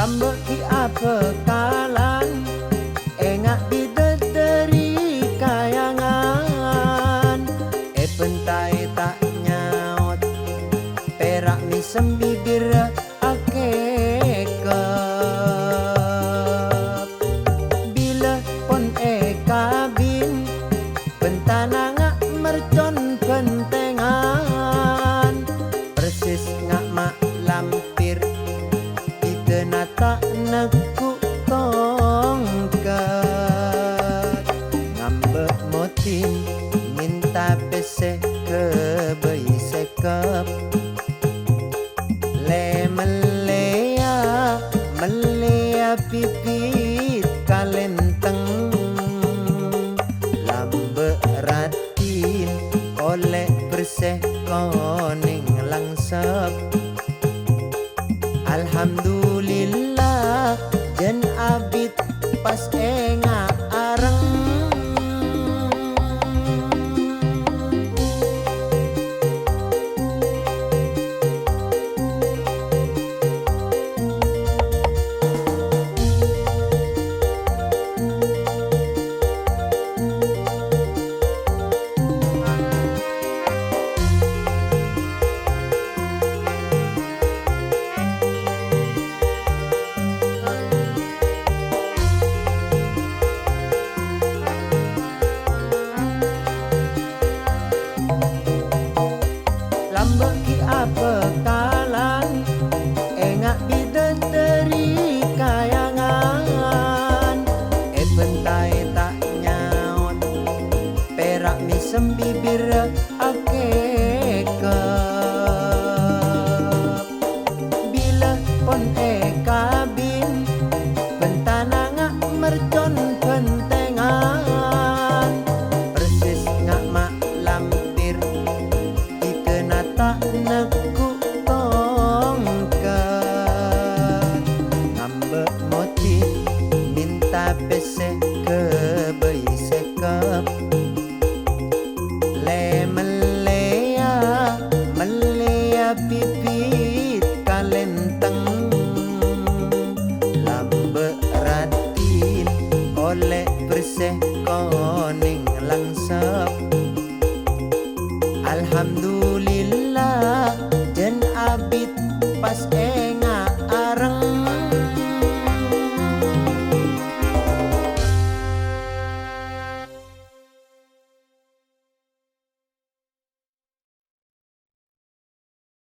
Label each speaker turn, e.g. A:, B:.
A: Lambe ki apa kalan engak bidadari kayangan pentai tak nyaut perak misem bibir akekep bila pon kabin pentanangak mercon pentengan persis ngak mak lampir nata nekuk tongkat ngambek motin minta pesek ke bayi sekep le melea pipit kalenteng lambe ratin oleh berseh koning langsep Alhamdulillah jen abid pas engak areng bagi apa kalan engak bidadari kayangan pentai tak nyaut perak misem bibir akekep bila pon kabin pentanangak mercon pentengan persis ngak mak lampir tak nekuk tongkat ngambek motif minta pesek ke bayi sekep le melea pipit kalenteng lambe ratin oleh berseh koning langsep Alhamdulillah